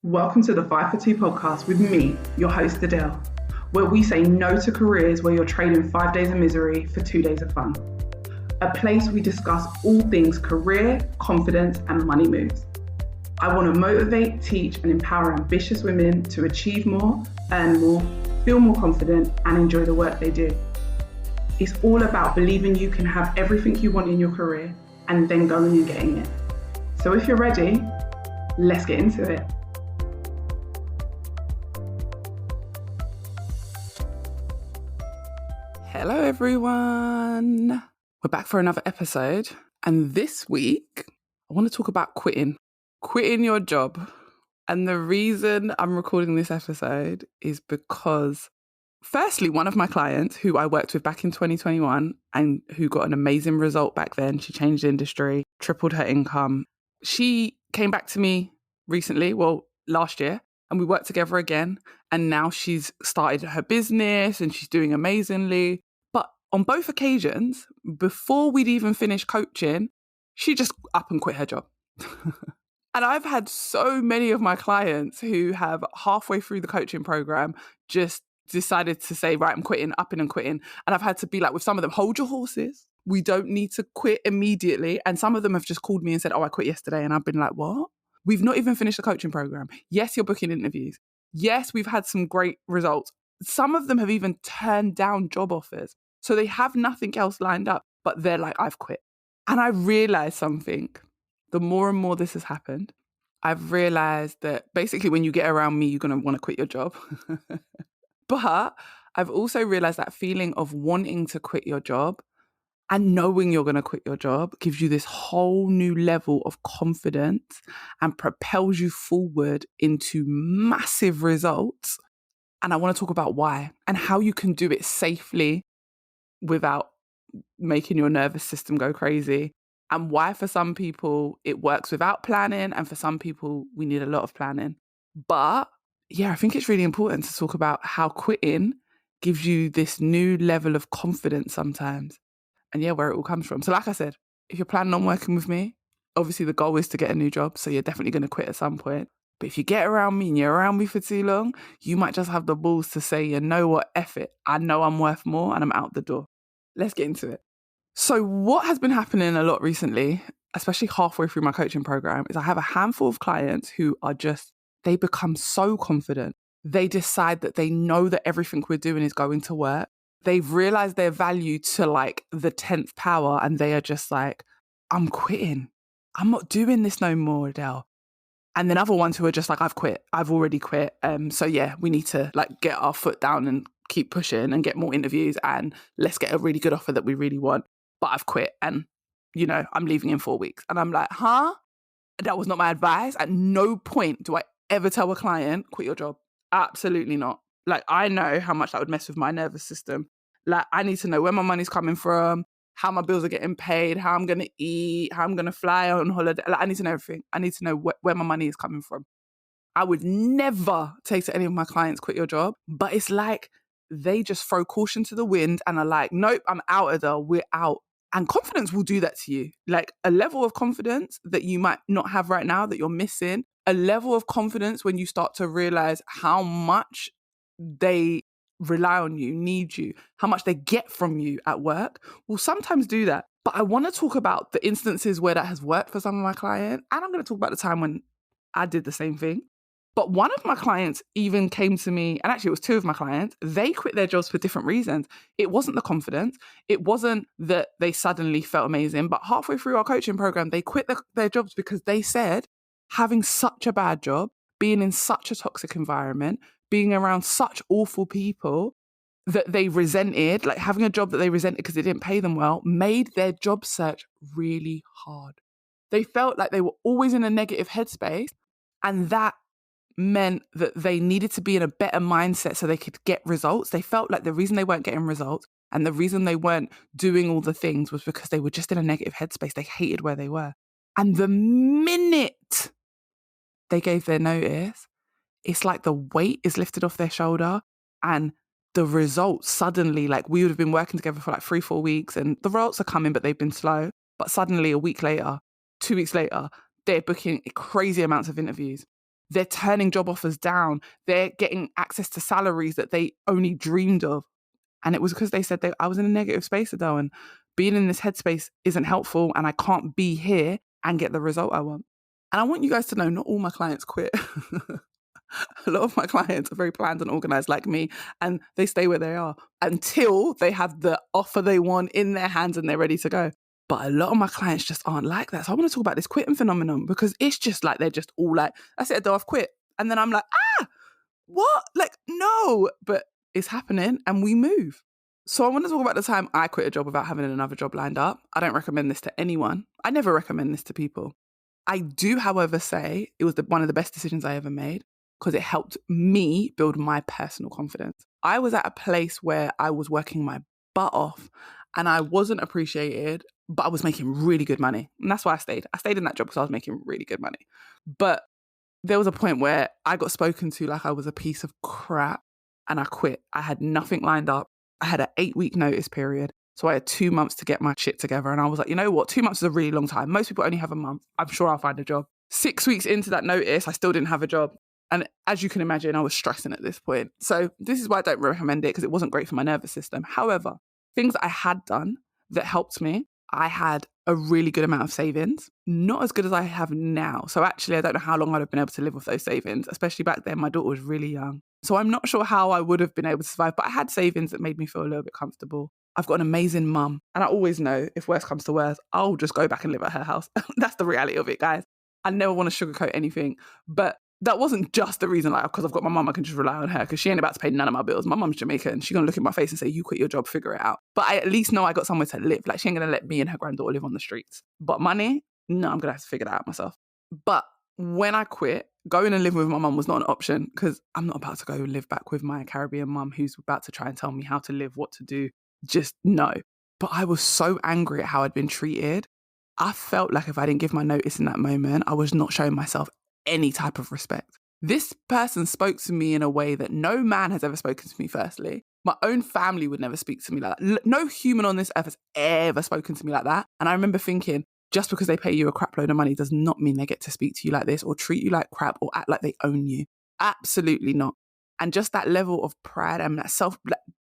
Welcome to the 5 for 2 podcast with me, your host Adele, where we say no to careers where you're trading 5 days of misery for 2 days of fun. A place we discuss all things career, confidence, and money moves. I want to motivate, teach, and empower ambitious women to achieve more, earn more, feel more confident, and enjoy the work they do. It's all about believing you can have everything you want in your career and then going and getting it. So if you're ready, let's get into it. Hello everyone. We're back for another episode. And this week, I want to talk about quitting your job. And the reason I'm recording this episode is because firstly, one of my clients who I worked with back in 2021 and who got an amazing result back then, she changed industry, tripled her income. She came back to me recently, last year, and we worked together again. And now she's started her business and she's doing amazingly. But on both occasions, before we'd even finished coaching, she just up and quit her job. And I've had so many of my clients who have halfway through the coaching program just decided to say, right, I'm quitting, upping and quitting. And I've had to be like with some of them, hold your horses. We don't need to quit immediately. And some of them have just called me and said, oh, I quit yesterday. And I've been like, what? We've not even finished the coaching program. Yes, you're booking interviews. Yes, we've had some great results. Some of them have even turned down job offers. So they have nothing else lined up, but they're like, I've quit. And I realized something. The more and more this has happened, I've realized that basically when you get around me, you're going to want to quit your job. But I've also realized that feeling of wanting to quit your job and knowing you're going to quit your job gives you this whole new level of confidence and propels you forward into massive results. And I want to talk about why and how you can do it safely without making your nervous system go crazy. And why for some people it works without planning, and for some people we need a lot of planning. But yeah, I think it's really important to talk about how quitting gives you this new level of confidence sometimes. And yeah, where it all comes from. So like I said, if you're planning on working with me, obviously the goal is to get a new job. So you're definitely going to quit at some point. But if you get around me and you're around me for too long, you might just have the balls to say, you know what, F it. I know I'm worth more and I'm out the door. Let's get into it. So what has been happening a lot recently, especially halfway through my coaching program, is I have a handful of clients who are they become so confident. They decide that they know that everything we're doing is going to work. They've realized their value to like the 10th power, and they are just like, I'm quitting. I'm not doing this no more, Adele. And then other ones who are just like, I've quit. I've already quit. So yeah, we need to like get our foot down and keep pushing and get more interviews, and let's get a really good offer that we really want. But I've quit and, I'm leaving in 4 weeks. And I'm like, huh? That was not my advice. At no point do I ever tell a client, quit your job. Absolutely not. Like, I know how much that would mess with my nervous system. Like, I need to know where my money's coming from, how my bills are getting paid, how I'm going to eat, how I'm going to fly on holiday. Like, I need to know everything. I need to know where my money is coming from. I would never say to any of my clients, quit your job. But it's like they just throw caution to the wind and are like, nope, I'm out of there. We're out. And confidence will do that to you. Like a level of confidence that you might not have right now that you're missing, a level of confidence when you start to realize how much they rely on you, need you, how much they get from you at work will sometimes do that. But I want to talk about the instances where that has worked for some of my clients. And I'm going to talk about the time when I did the same thing. But one of my clients even came to me, and actually it was two of my clients, they quit their jobs for different reasons. It wasn't the confidence. It wasn't that they suddenly felt amazing, but halfway through our coaching program, they quit their jobs because they said having such a bad job, being in such a toxic environment, being around such awful people that they resented, like having a job that they resented because it didn't pay them well, made their job search really hard. They felt like they were always in a negative headspace, and that meant that they needed to be in a better mindset so they could get results. They felt like the reason they weren't getting results and the reason they weren't doing all the things was because they were just in a negative headspace. They hated where they were. And the minute they gave their notice, it's like the weight is lifted off their shoulder, and the results suddenly, like we would have been working together for like 3-4 weeks and the results are coming, but they've been slow. But suddenly a week later, 2 weeks later, they're booking crazy amounts of interviews. They're turning job offers down. They're getting access to salaries that they only dreamed of. And it was because they said I was in a negative space, Adele, and being in this headspace isn't helpful, and I can't be here and get the result I want. And I want you guys to know, not all my clients quit. A lot of my clients are very planned and organized like me, and they stay where they are until they have the offer they want in their hands and they're ready to go. But a lot of my clients just aren't like that. So I want to talk about this quitting phenomenon, because it's just like they're just all like, that's it, Adele, I've quit. And then I'm like, what? Like, no, but it's happening and we move. So I want to talk about the time I quit a job without having another job lined up. I don't recommend this to anyone. I never recommend this to people. I do, however, say it was one of the best decisions I ever made, because it helped me build my personal confidence. I was at a place where I was working my butt off and I wasn't appreciated, but I was making really good money. And that's why I stayed. I stayed in that job because I was making really good money. But there was a point where I got spoken to like I was a piece of crap and I quit. I had nothing lined up. I had an 8-week notice period. So I had 2 months to get my shit together. And I was like, you know what? 2 months is a really long time. Most people only have a month. I'm sure I'll find a job. 6 weeks into that notice, I still didn't have a job. And as you can imagine, I was stressing at this point. So this is why I don't recommend it, because it wasn't great for my nervous system. However, things I had done that helped me, I had a really good amount of savings, not as good as I have now. So actually, I don't know how long I'd have been able to live with those savings, especially back then. My daughter was really young. So I'm not sure how I would have been able to survive, but I had savings that made me feel a little bit comfortable. I've got an amazing mum. And I always know if worse comes to worse, I'll just go back and live at her house. That's the reality of it, guys. I never want to sugarcoat anything. But that wasn't just the reason, like, because I've got my mum, I can just rely on her, because she ain't about to pay none of my bills. My mum's Jamaican. She's going to look in my face and say, you quit your job, figure it out. But I at least know I got somewhere to live. Like, she ain't going to let me and her granddaughter live on the streets. But money, no, I'm going to have to figure that out myself. But when I quit, going and living with my mum was not an option, because I'm not about to go live back with my Caribbean mum who's about to try and tell me how to live, what to do. Just no. But I was so angry at how I'd been treated. I felt like if I didn't give my notice in that moment, I was not showing myself any type of respect. This person spoke to me in a way that no man has ever spoken to me, firstly. My own family would never speak to me like that. No human on this earth has ever spoken to me like that. And I remember thinking, just because they pay you a crap load of money does not mean they get to speak to you like this or treat you like crap or act like they own you. Absolutely not. And just that level of pride and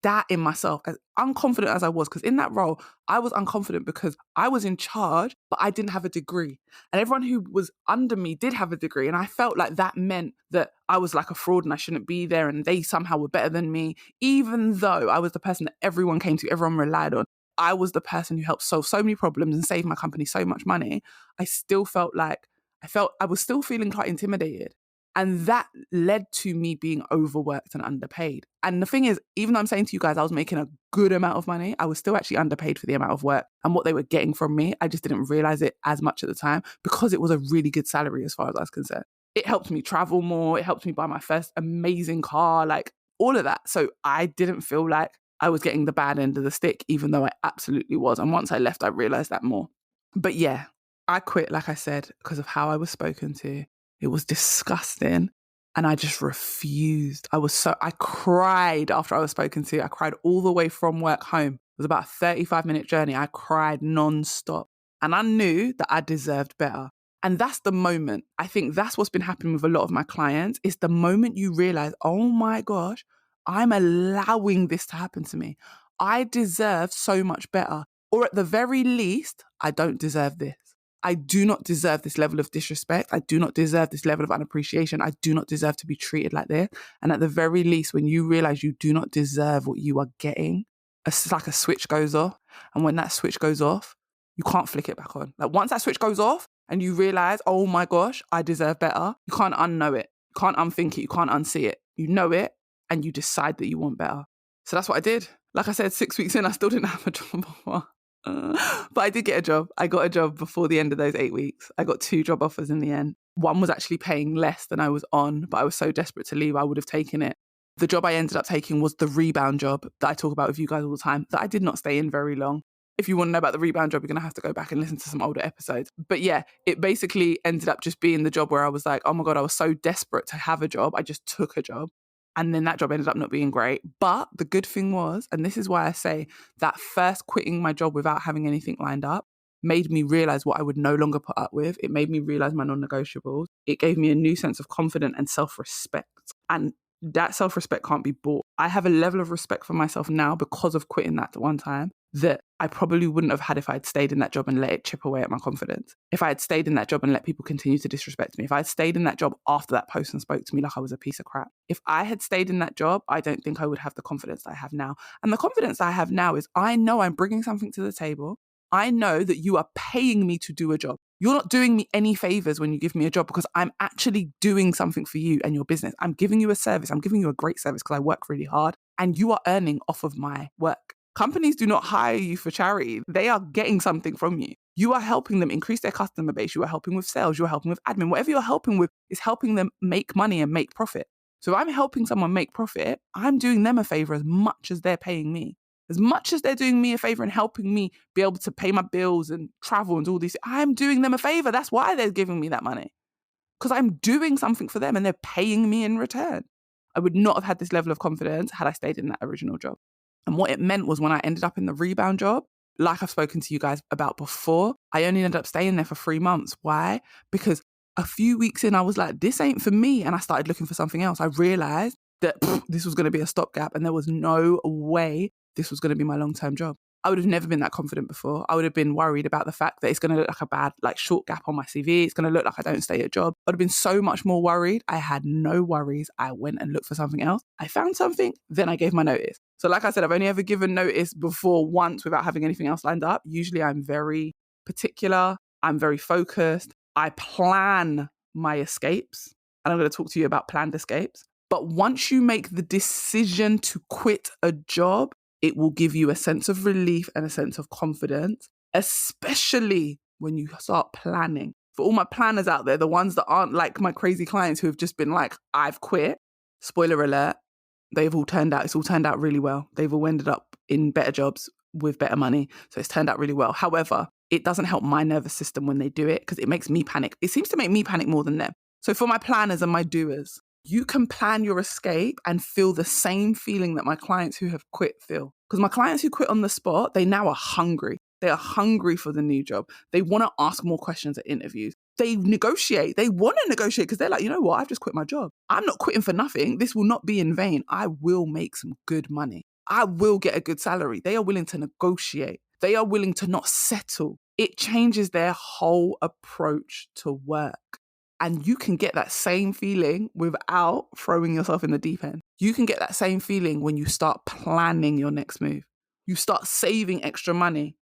that in myself, as unconfident as I was, because in that role, I was unconfident because I was in charge, but I didn't have a degree. And everyone who was under me did have a degree. And I felt like that meant that I was like a fraud and I shouldn't be there and they somehow were better than me, even though I was the person that everyone came to, everyone relied on. I was the person who helped solve so many problems and save my company so much money. I still felt like I was still feeling quite intimidated. And that led to me being overworked and underpaid. And the thing is, even though I'm saying to you guys, I was making a good amount of money, I was still actually underpaid for the amount of work and what they were getting from me. I just didn't realize it as much at the time because it was a really good salary as far as I was concerned. It helped me travel more. It helped me buy my first amazing car, like all of that. So I didn't feel like I was getting the bad end of the stick, even though I absolutely was. And once I left, I realized that more. But yeah, I quit, like I said, because of how I was spoken to. It was disgusting. And I just refused. I cried after I was spoken to. I cried all the way from work home. It was about a 35-minute journey. I cried nonstop. And I knew that I deserved better. And that's the moment. I think that's what's been happening with a lot of my clients. It's the moment you realize, oh my gosh, I'm allowing this to happen to me. I deserve so much better. Or at the very least, I don't deserve this. I do not deserve this level of disrespect. I do not deserve this level of unappreciation. I do not deserve to be treated like this. And at the very least, when you realize you do not deserve what you are getting, it's like a switch goes off. And when that switch goes off, you can't flick it back on. Like once that switch goes off and you realize, oh my gosh, I deserve better, you can't unknow it. You can't unthink it. You can't unsee it. You know it and you decide that you want better. So that's what I did. Like I said, 6 weeks in, I still didn't have a job before. But I did get a job. I got a job before the end of those 8 weeks. I got 2 job offers in the end. One was actually paying less than I was on, but I was so desperate to leave, I would have taken it. The job I ended up taking was the rebound job that I talk about with you guys all the time, that I did not stay in very long. If you want to know about the rebound job, you're going to have to go back and listen to some older episodes. But yeah, it basically ended up just being the job where I was like, oh my God, I was so desperate to have a job. I just took a job. And then that job ended up not being great. But the good thing was, and this is why I say that first quitting my job without having anything lined up made me realize what I would no longer put up with. It made me realize my non-negotiables. It gave me a new sense of confidence and self-respect. And that self-respect can't be bought. I have a level of respect for myself now because of quitting that one time that I probably wouldn't have had if I had stayed in that job and let it chip away at my confidence. If I had stayed in that job and let people continue to disrespect me. If I had stayed in that job after that person spoke to me like I was a piece of crap. If I had stayed in that job, I don't think I would have the confidence that I have now. And the confidence I have now is I know I'm bringing something to the table. I know that you are paying me to do a job. You're not doing me any favors when you give me a job because I'm actually doing something for you and your business. I'm giving you a service. I'm giving you a great service because I work really hard and you are earning off of my work. Companies do not hire you for charity. They are getting something from you. You are helping them increase their customer base. You are helping with sales. You are helping with admin. Whatever you're helping with is helping them make money and make profit. So if I'm helping someone make profit, I'm doing them a favor as much as they're paying me. As much as they're doing me a favor and helping me be able to pay my bills and travel and do all these, I'm doing them a favor. That's why they're giving me that money. Because I'm doing something for them and they're paying me in return. I would not have had this level of confidence had I stayed in that original job. And what it meant was when I ended up in the rebound job, like I've spoken to you guys about before, I only ended up staying there for 3 months. Why? Because a few weeks in, I was like, this ain't for me. And I started looking for something else. I realized that this was going to be a stopgap and there was no way this was going to be my long-term job. I would have never been that confident before. I would have been worried about the fact that it's going to look like a bad, short gap on my CV. It's going to look like I don't stay at a job. I would have been so much more worried. I had no worries. I went and looked for something else. I found something, then I gave my notice. So like I said, I've only ever given notice before once without having anything else lined up. Usually I'm very particular. I'm very focused. I plan my escapes. And I'm going to talk to you about planned escapes. But once you make the decision to quit a job, it will give you a sense of relief and a sense of confidence, especially when you start planning. For all my planners out there, the ones that aren't like my crazy clients who have just been like, I've quit, spoiler alert, it's all turned out really well. They've all ended up in better jobs with better money. So it's turned out really well. However, it doesn't help my nervous system when they do it because it makes me panic. It seems to make me panic more than them. So for my planners and my doers, you can plan your escape and feel the same feeling that my clients who have quit feel. Because my clients who quit on the spot, they now are hungry. They are hungry for the new job. They want to ask more questions at interviews. They negotiate. They want to negotiate because they're like, you know what? I've just quit my job. I'm not quitting for nothing. This will not be in vain. I will make some good money. I will get a good salary. They are willing to negotiate. They are willing to not settle. It changes their whole approach to work. And you can get that same feeling without throwing yourself in the deep end. You can get that same feeling when you start planning your next move. You start saving extra money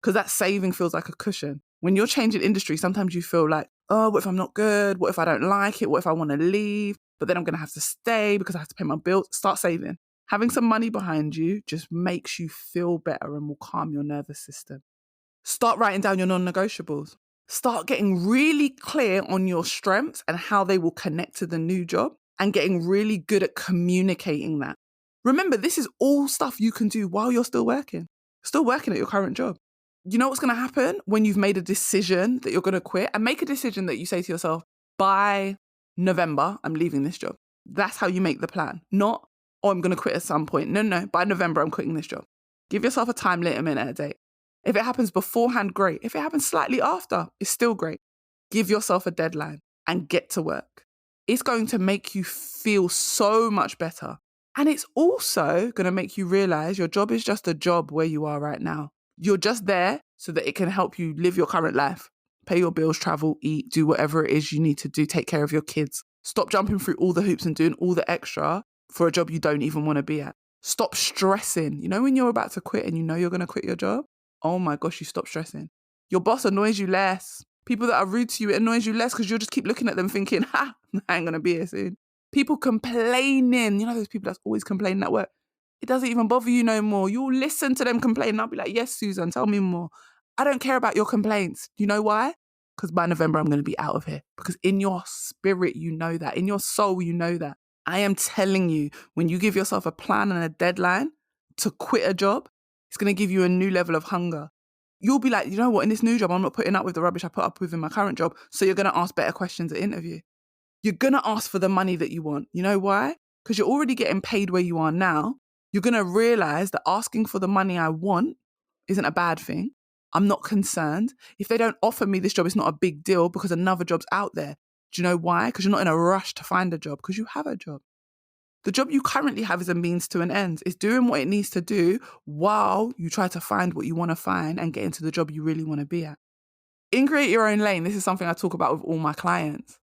because that saving feels like a cushion. When you're changing industry, sometimes you feel like, oh, what if I'm not good? What if I don't like it? What if I want to leave? But then I'm going to have to stay because I have to pay my bills. Start saving. Having some money behind you just makes you feel better and will calm your nervous system. Start writing down your non-negotiables. Start getting really clear on your strengths and how they will connect to the new job and getting really good at communicating that. Remember, this is all stuff you can do while you're still working at your current job. You know what's going to happen when you've made a decision that you're going to quit and make a decision that you say to yourself, by November, I'm leaving this job. That's how you make the plan. Not, oh, I'm going to quit at some point. No, by November, I'm quitting this job. Give yourself a time limit and a date. If it happens beforehand, great. If it happens slightly after, it's still great. Give yourself a deadline and get to work. It's going to make you feel so much better. And it's also going to make you realize your job is just a job where you are right now. You're just there so that it can help you live your current life, pay your bills, travel, eat, do whatever it is you need to do, take care of your kids. Stop jumping through all the hoops and doing all the extra for a job you don't even want to be at. Stop stressing. You know when you're about to quit and you know you're going to quit your job? Oh my gosh, you stop stressing. Your boss annoys you less. People that are rude to you, it annoys you less because you'll just keep looking at them thinking, I ain't going to be here soon. People complaining. You know those people that's always complaining at work? It doesn't even bother you no more. You'll listen to them complain. I'll be like, yes, Susan, tell me more. I don't care about your complaints. You know why? Because by November, I'm going to be out of here. Because in your spirit, you know that. In your soul, you know that. I am telling you, when you give yourself a plan and a deadline to quit a job, it's going to give you a new level of hunger. You'll be like, you know what, in this new job, I'm not putting up with the rubbish I put up with in my current job. So you're going to ask better questions at interview. You're going to ask for the money that you want. You know why? Because you're already getting paid where you are now. You're going to realize that asking for the money I want isn't a bad thing. I'm not concerned. If they don't offer me this job, it's not a big deal because another job's out there. Do you know why? Because you're not in a rush to find a job because you have a job. The job you currently have is a means to an end. It's doing what it needs to do while you try to find what you want to find and get into the job you really want to be at. In Create Your Own Lane, this is something I talk about with all my clients.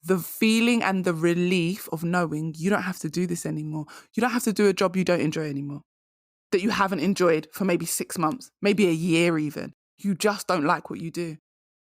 The feeling and the relief of knowing you don't have to do this anymore. You don't have to do a job you don't enjoy anymore, that you haven't enjoyed for maybe 6 months, maybe a year even. You just don't like what you do.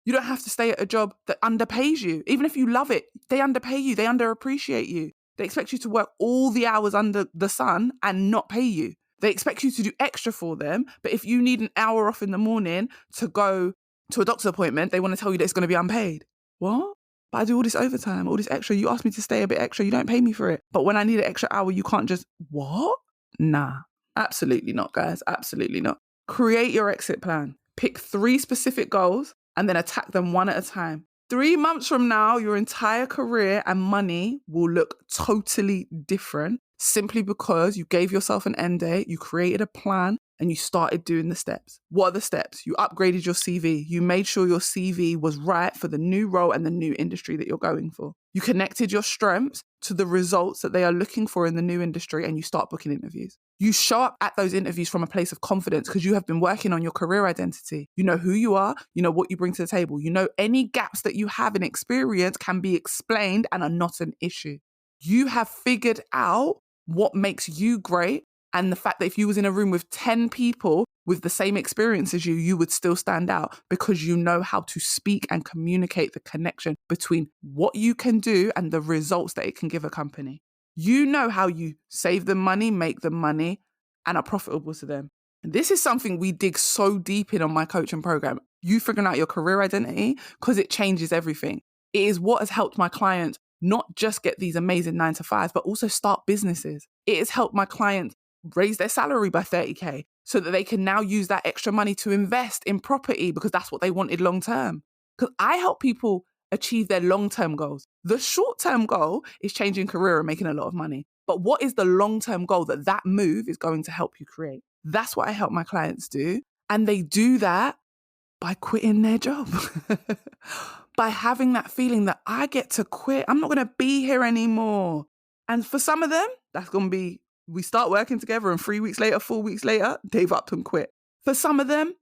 You don't have to stay at a job that underpays you. Even if you love it, they underpay you, they underappreciate you. They expect you to work all the hours under the sun and not pay you. They expect you to do extra for them, but if you need an hour off in the morning to go to a doctor's appointment, they want to tell you that it's going to be unpaid. What? But I do all this overtime, all this extra. You asked me to stay a bit extra. You don't pay me for it. But when I need an extra hour, you can't just, what? Nah, absolutely not, guys. Absolutely not. Create your exit plan. Pick 3 specific goals and then attack them one at a time. 3 months from now, your entire career and money will look totally different simply because you gave yourself an end date, you created a plan, and you started doing the steps. What are the steps? You upgraded your CV. You made sure your CV was right for the new role and the new industry that you're going for. You connected your strengths to the results that they are looking for in the new industry, and you start booking interviews. You show up at those interviews from a place of confidence because you have been working on your career identity. You know who you are, you know what you bring to the table. You know any gaps that you have in experience can be explained and are not an issue. You have figured out what makes you great, and the fact that if you was in a room with 10 people with the same experience as you, you would still stand out because you know how to speak and communicate the connection between what you can do and the results that it can give a company. You know how you save them money, make them money, and are profitable to them. And this is something we dig so deep in on my coaching program. You figuring out your career identity because it changes everything. It is what has helped my clients not just get these amazing 9-to-5s, but also start businesses. It has helped my clients raise their salary by 30K so that they can now use that extra money to invest in property because that's what they wanted long term. Because I help people achieve their long-term goals. The short-term goal is changing career and making a lot of money. But what is the long-term goal that move is going to help you create? That's what I help my clients do. And they do that by quitting their job. By having that feeling that I get to quit. I'm not going to be here anymore. And for some of them, that's going to be, we start working together and 3 weeks later, 4 weeks later, they've up and quit. For some of them,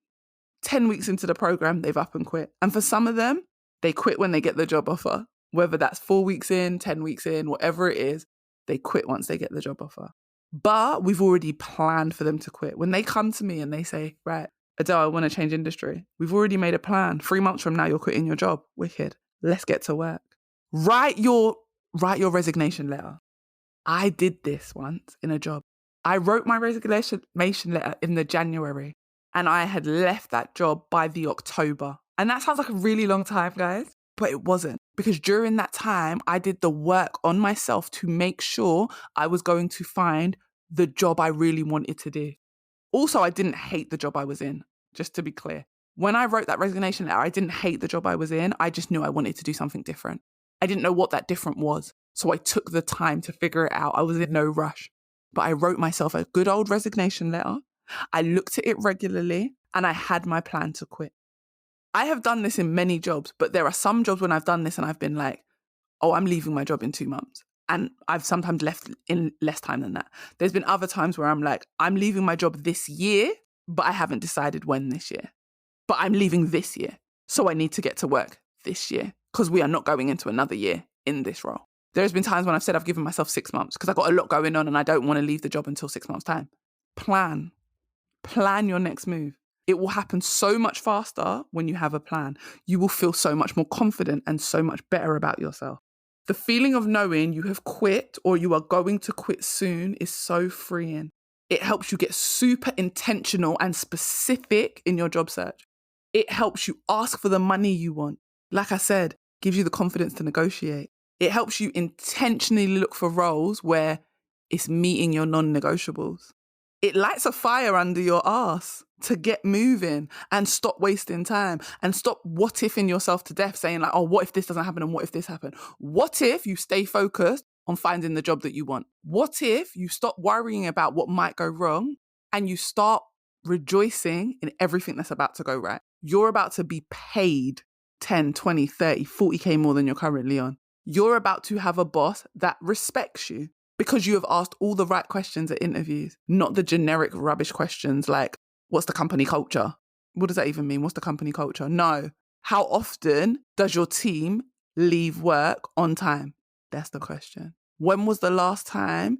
10 weeks into the program, they've up and quit. And for some of them, they quit when they get the job offer. Whether that's 4 weeks in, 10 weeks in, whatever it is, they quit once they get the job offer. But we've already planned for them to quit. When they come to me and they say, right, Adele, I want to change industry. We've already made a plan. 3 months from now, you're quitting your job. Wicked. Let's get to work. Write your resignation letter. I did this once in a job. I wrote my resignation letter in the January and I had left that job by the October. And that sounds like a really long time, guys, but it wasn't. Because during that time, I did the work on myself to make sure I was going to find the job I really wanted to do. Also, I didn't hate the job I was in, just to be clear. When I wrote that resignation letter, I didn't hate the job I was in. I just knew I wanted to do something different. I didn't know what that different was. So I took the time to figure it out. I was in no rush. But I wrote myself a good old resignation letter. I looked at it regularly and I had my plan to quit. I have done this in many jobs, but there are some jobs when I've done this and I've been like, oh, I'm leaving my job in 2 months. And I've sometimes left in less time than that. There's been other times where I'm like, I'm leaving my job this year, but I haven't decided when this year. But I'm leaving this year. So I need to get to work this year because we are not going into another year in this role. There's been times when I've said I've given myself 6 months because I've got a lot going on and I don't want to leave the job until 6 months' time. Plan your next move. It will happen so much faster when you have a plan. You will feel so much more confident and so much better about yourself. The feeling of knowing you have quit or you are going to quit soon is so freeing. It helps you get super intentional and specific in your job search. It helps you ask for the money you want. Like I said, gives you the confidence to negotiate. It helps you intentionally look for roles where it's meeting your non-negotiables. It lights a fire under your ass to get moving and stop wasting time and stop what-ifing yourself to death saying like, oh, what if this doesn't happen and what if this happened? What if you stay focused on finding the job that you want? What if you stop worrying about what might go wrong and you start rejoicing in everything that's about to go right. You're about to be paid 10, 20, 30, 40K more than you're currently on. You're about to have a boss that respects you because you have asked all the right questions at interviews, not the generic rubbish questions like, what's the company culture? What does that even mean? What's the company culture? No. How often does your team leave work on time? That's the question. When was the last time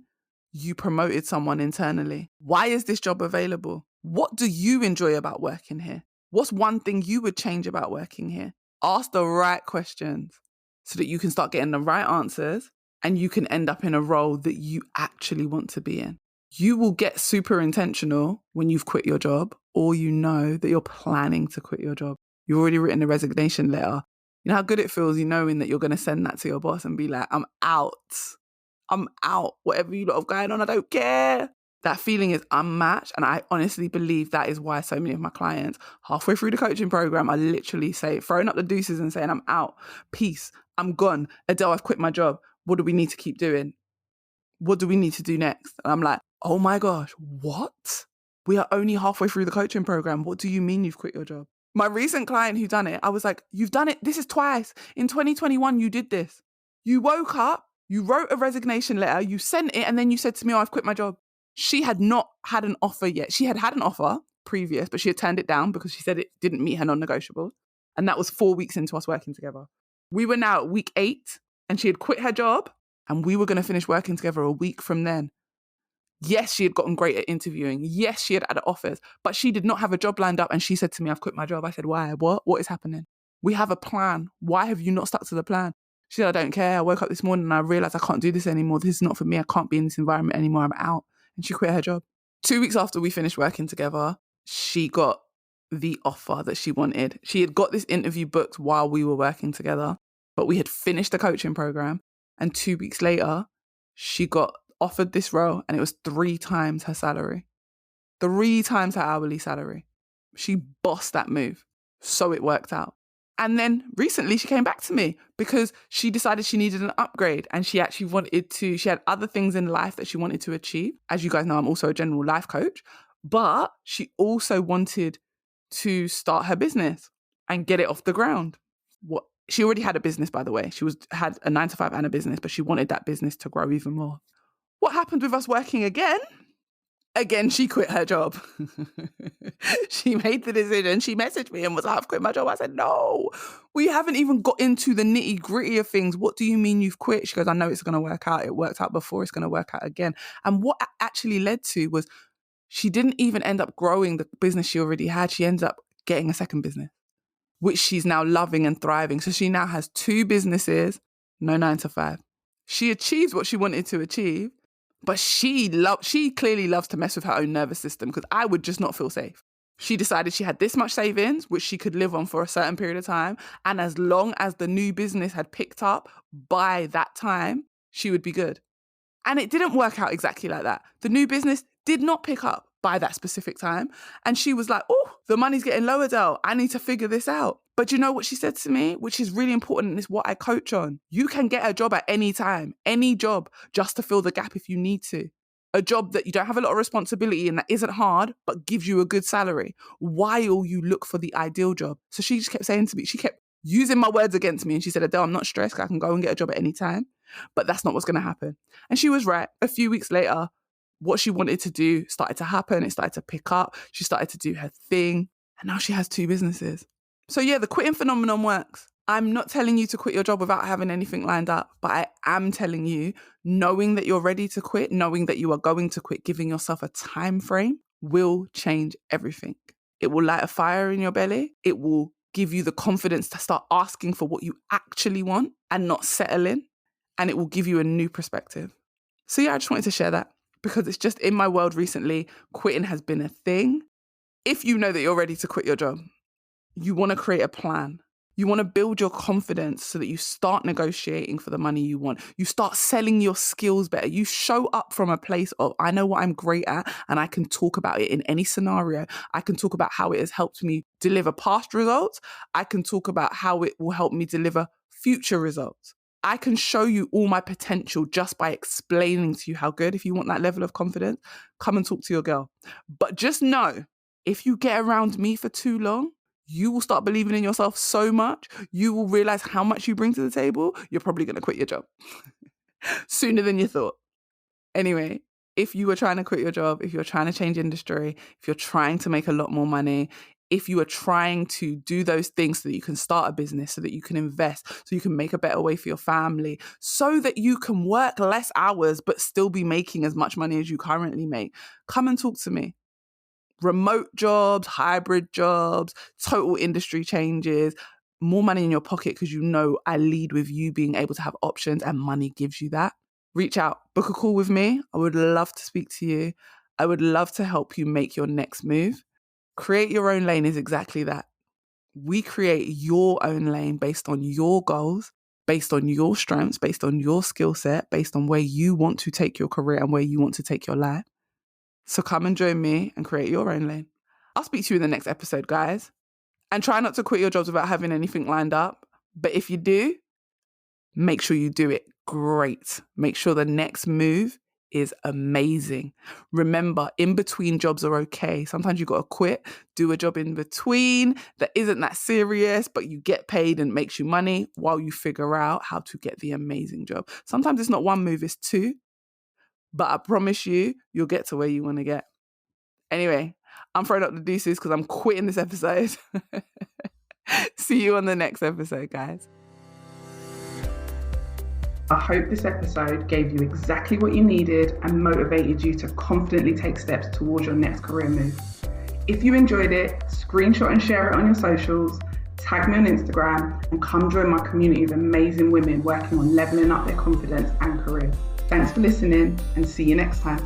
you promoted someone internally? Why is this job available? What do you enjoy about working here? What's one thing you would change about working here? Ask the right questions so that you can start getting the right answers and you can end up in a role that you actually want to be in. You will get super intentional when you've quit your job, or you know that you're planning to quit your job. You've already written a resignation letter. You know how good it feels, you knowing that you're going to send that to your boss and be like, I'm out. I'm out. Whatever you lot have going on, I don't care. That feeling is unmatched. And I honestly believe that is why so many of my clients, halfway through the coaching program, are literally throwing up the deuces and saying, I'm out. Peace. I'm gone. Adele, I've quit my job. What do we need to keep doing? What do we need to do next? And I'm like, oh my gosh, what? We are only halfway through the coaching program. What do you mean you've quit your job? My recent client who done it, I was like, you've done it. This is twice. In 2021, you did this. You woke up, you wrote a resignation letter, you sent it, and then you said to me, oh, I've quit my job. She had not had an offer yet. She had had an offer previous, but she had turned it down because she said it didn't meet her non-negotiables. And that was 4 weeks into us working together. We were now at week 8 and she had quit her job and we were going to finish working together a week from then. Yes, she had gotten great at interviewing. Yes, she had had offers, but she did not have a job lined up. And she said to me, I've quit my job. I said, why? What? What is happening? We have a plan. Why have you not stuck to the plan? She said, I don't care. I woke up this morning and I realized I can't do this anymore. This is not for me. I can't be in this environment anymore. I'm out. And she quit her job. 2 weeks after we finished working together, she got the offer that she wanted. She had got this interview booked while we were working together, but we had finished the coaching program. And 2 weeks later, she got offered this role and it was 3 times her salary. 3 times her hourly salary. She bossed that move. So it worked out. And then recently she came back to me because she decided she needed an upgrade and she actually she had other things in life that she wanted to achieve. As you guys know, I'm also a general life coach, but she also wanted to start her business and get it off the ground. She already had a business, by the way. She had a 9-to-5 and a business, but she wanted that business to grow even more. What happened with us working again? Again, she quit her job. She made the decision. She messaged me and was like, I've quit my job. I said, no, we haven't even got into the nitty gritty of things. What do you mean you've quit? She goes, I know it's going to work out. It worked out before. It's going to work out again. And what actually led to was she didn't even end up growing the business she already had. She ended up getting a second business, which she's now loving and thriving. So she now has 2 businesses, no 9-to-5. She achieved what she wanted to achieve. But she clearly loves to mess with her own nervous system because I would just not feel safe. She decided she had this much savings, which she could live on for a certain period of time. And as long as the new business had picked up by that time, she would be good. And it didn't work out exactly like that. The new business did not pick up by that specific time. And she was like, oh, the money's getting low, Adele. I need to figure this out. But you know what she said to me, which is really important and is what I coach on? You can get a job at any time, any job, just to fill the gap if you need to. A job that you don't have a lot of responsibility and that isn't hard, but gives you a good salary while you look for the ideal job. So she just kept saying to me, she kept using my words against me. And she said, Adele, I'm not stressed. I can go and get a job at any time. But that's not what's going to happen. And she was right. A few weeks later, what she wanted to do started to happen. It started to pick up. She started to do her thing. And now she has 2 businesses. So yeah, the quitting phenomenon works. I'm not telling you to quit your job without having anything lined up, but I am telling you, knowing that you're ready to quit, knowing that you are going to quit, giving yourself a time frame will change everything. It will light a fire in your belly. It will give you the confidence to start asking for what you actually want and not settle in. And it will give you a new perspective. So yeah, I just wanted to share that because it's just in my world recently, quitting has been a thing. If you know that you're ready to quit your job, you want to create a plan. You want to build your confidence so that you start negotiating for the money you want. You start selling your skills better. You show up from a place of, I know what I'm great at and I can talk about it in any scenario. I can talk about how it has helped me deliver past results. I can talk about how it will help me deliver future results. I can show you all my potential just by explaining to you how good. If you want that level of confidence, come and talk to your girl. But just know If you get around me for too long, you will start believing in yourself so much, you will realize how much you bring to the table, you're probably going to quit your job sooner than you thought. Anyway, if you are trying to quit your job, if you're trying to change industry, if you're trying to make a lot more money, if you are trying to do those things so that you can start a business, so that you can invest, so you can make a better way for your family, so that you can work less hours but still be making as much money as you currently make, come and talk to me. Remote jobs, hybrid jobs, total industry changes, more money in your pocket because you know I lead with you being able to have options and money gives you that. Reach out, book a call with me. I would love to speak to you. I would love to help you make your next move. Create your own lane is exactly that. We create your own lane based on your goals, based on your strengths, based on your skill set, based on where you want to take your career and where you want to take your life. So come and join me and create your own lane. I'll speak to you in the next episode, guys. And try not to quit your jobs without having anything lined up. But if you do, make sure you do it great. Make sure the next move is amazing. Remember, in between jobs are okay. Sometimes you got to quit, do a job in between that isn't that serious, but you get paid and makes you money while you figure out how to get the amazing job. Sometimes it's not one move, it's two. But I promise you, you'll get to where you want to get. Anyway, I'm throwing up the deuces because I'm quitting this episode. See you on the next episode, guys. I hope this episode gave you exactly what you needed and motivated you to confidently take steps towards your next career move. If you enjoyed it, screenshot and share it on your socials, tag me on Instagram, and come join my community of amazing women working on leveling up their confidence and career. Thanks for listening and see you next time.